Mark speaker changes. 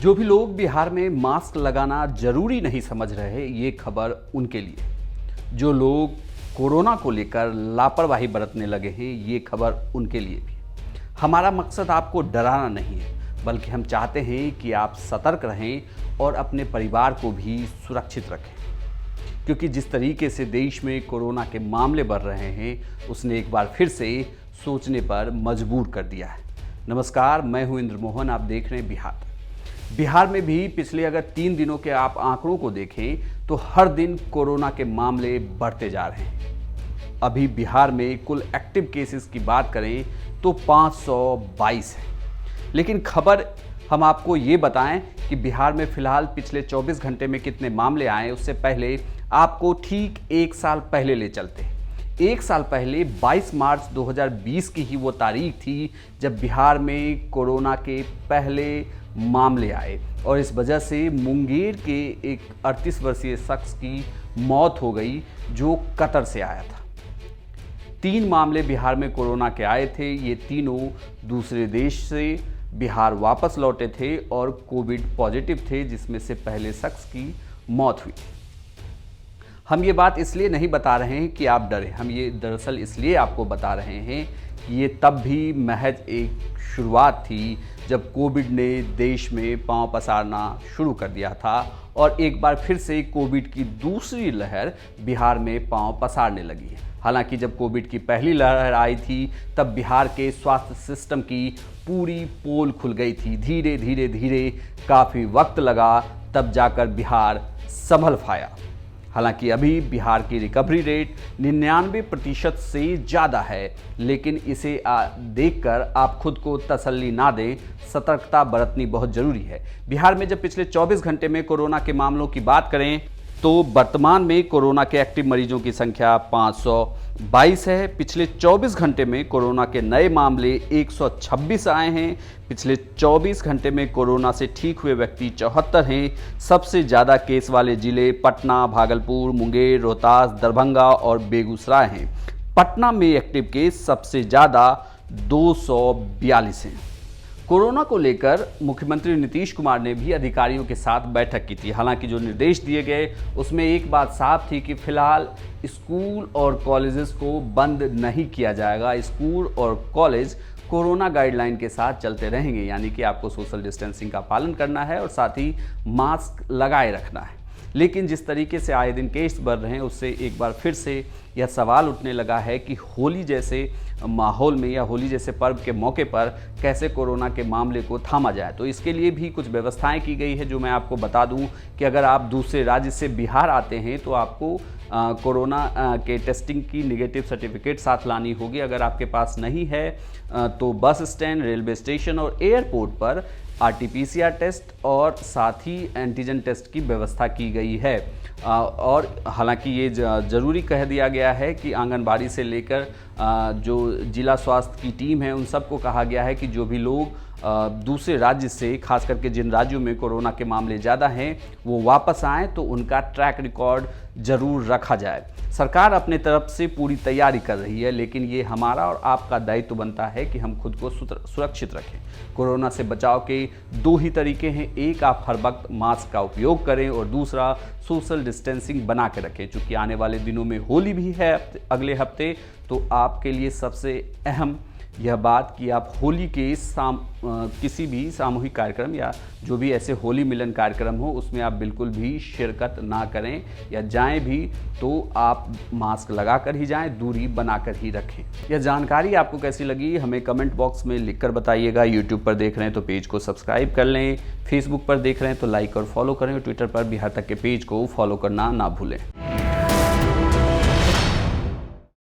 Speaker 1: जो भी लोग बिहार में मास्क लगाना जरूरी नहीं समझ रहे, ये खबर उनके लिए। जो लोग कोरोना को लेकर लापरवाही बरतने लगे हैं, ये खबर उनके लिए भी। हमारा मकसद आपको डराना नहीं है, बल्कि हम चाहते हैं कि आप सतर्क रहें और अपने परिवार को भी सुरक्षित रखें। क्योंकि जिस तरीके से देश में कोरोना के मामले बढ़ रहे हैं, उसने एक बार फिर से सोचने पर मजबूर कर दिया है। नमस्कार, मैं हूं इंद्र मोहन, आप देख रहे हैं बिहार में भी पिछले अगर 3 दिनों के आप आंकड़ों को देखें तो हर दिन कोरोना के मामले बढ़ते जा रहे हैं। अभी बिहार में कुल एक्टिव केसेस की बात करें तो 522 है। लेकिन खबर हम आपको ये बताएं कि बिहार में फिलहाल पिछले 24 घंटे में कितने मामले आए, उससे पहले आपको ठीक 1 साल पहले ले चलते हैं। 1 साल पहले 22 मार्च 2020 की ही वो तारीख थी जब बिहार में कोरोना के पहले मामले आए और इस वजह से मुंगेर के एक 38 वर्षीय शख्स की मौत हो गई जो कतर से आया था। 3 मामले बिहार में कोरोना के आए थे। ये तीनों दूसरे देश से बिहार वापस लौटे थे और कोविड पॉजिटिव थे, जिसमें से पहले शख्स की मौत हुई। हम ये बात इसलिए नहीं बता रहे हैं कि आप डरें, हम ये दरअसल इसलिए आपको बता रहे हैं कि ये तब भी महज एक शुरुआत थी जब कोविड ने देश में पांव पसारना शुरू कर दिया था और एक बार फिर से कोविड की दूसरी लहर बिहार में पांव पसारने लगी है। हालांकि जब कोविड की पहली लहर आई थी तब बिहार के स्वास्थ्य सिस्टम की पूरी पोल खुल गई थी। धीरे धीरे काफ़ी वक्त लगा, तब जाकर बिहार संभल पाया। हालांकि अभी बिहार की रिकवरी रेट 99% से ज़्यादा है, लेकिन इसे देखकर आप खुद को तसल्ली ना दें, सतर्कता बरतनी बहुत ज़रूरी है। बिहार में जब पिछले 24 घंटे में कोरोना के मामलों की बात करें तो वर्तमान में कोरोना के एक्टिव मरीजों की संख्या 522 है। पिछले 24 घंटे में कोरोना के नए मामले 126 आए हैं। पिछले 24 घंटे में कोरोना से ठीक हुए व्यक्ति 74 हैं। सबसे ज़्यादा केस वाले जिले पटना, भागलपुर, मुंगेर, रोहतास, दरभंगा और बेगूसराय हैं। पटना में एक्टिव केस सबसे ज़्यादा 242 हैं। कोरोना को लेकर मुख्यमंत्री नीतीश कुमार ने भी अधिकारियों के साथ बैठक की थी। हालांकि जो निर्देश दिए गए उसमें एक बात साफ थी कि फिलहाल स्कूल और कॉलेजेस को बंद नहीं किया जाएगा। स्कूल और कॉलेज कोरोना गाइडलाइन के साथ चलते रहेंगे, यानी कि आपको सोशल डिस्टेंसिंग का पालन करना है और साथ ही मास्क लगाए रखना है। लेकिन जिस तरीके से आए दिन केस बढ़ रहे हैं, उससे एक बार फिर से यह सवाल उठने लगा है कि होली जैसे माहौल में या होली जैसे पर्व के मौके पर कैसे कोरोना के मामले को थामा जाए। तो इसके लिए भी कुछ व्यवस्थाएं की गई है, जो मैं आपको बता दूं कि अगर आप दूसरे राज्य से बिहार आते हैं तो आपको कोरोना के टेस्टिंग की नेगेटिव सर्टिफिकेट साथ लानी होगी। अगर आपके पास नहीं है तो बस स्टैंड, रेलवे स्टेशन और एयरपोर्ट पर RT-PCR टेस्ट और साथ ही एंटीजन टेस्ट की व्यवस्था की गई है। और हालांकि ये ज़रूरी कह दिया गया है कि आंगनबाड़ी से लेकर जो जिला स्वास्थ्य की टीम है, उन सबको कहा गया है कि जो भी लोग दूसरे राज्य से, खास करके जिन राज्यों में कोरोना के मामले ज़्यादा हैं, वो वापस आएँ तो उनका ट्रैक रिकॉर्ड ज़रूर रखा जाए। सरकार अपने तरफ से पूरी तैयारी कर रही है, लेकिन ये हमारा और आपका दायित्व बनता है कि हम खुद को सुरक्षित रखें। कोरोना से बचाव के 2 ही तरीके हैं। एक, आप हर वक्त मास्क का उपयोग करें और दूसरा, सोशल डिस्टेंसिंग बना के रखें। चूँकि आने वाले दिनों में होली भी है अगले हफ्ते, तो आपके लिए सबसे अहम यह बात कि आप होली के किसी भी सामूहिक कार्यक्रम या जो भी ऐसे होली मिलन कार्यक्रम हो, उसमें आप बिल्कुल भी शिरकत ना करें, या जाएं भी तो आप मास्क लगा कर ही जाएं, दूरी बनाकर ही रखें। यह जानकारी आपको कैसी लगी हमें कमेंट बॉक्स में लिखकर बताइएगा। यूट्यूब पर देख रहे हैं तो पेज को सब्सक्राइब कर लें, फेसबुक पर देख रहे हैं तो लाइक और फॉलो करें और ट्विटर पर बिहार तक के पेज को फॉलो करना ना भूलें।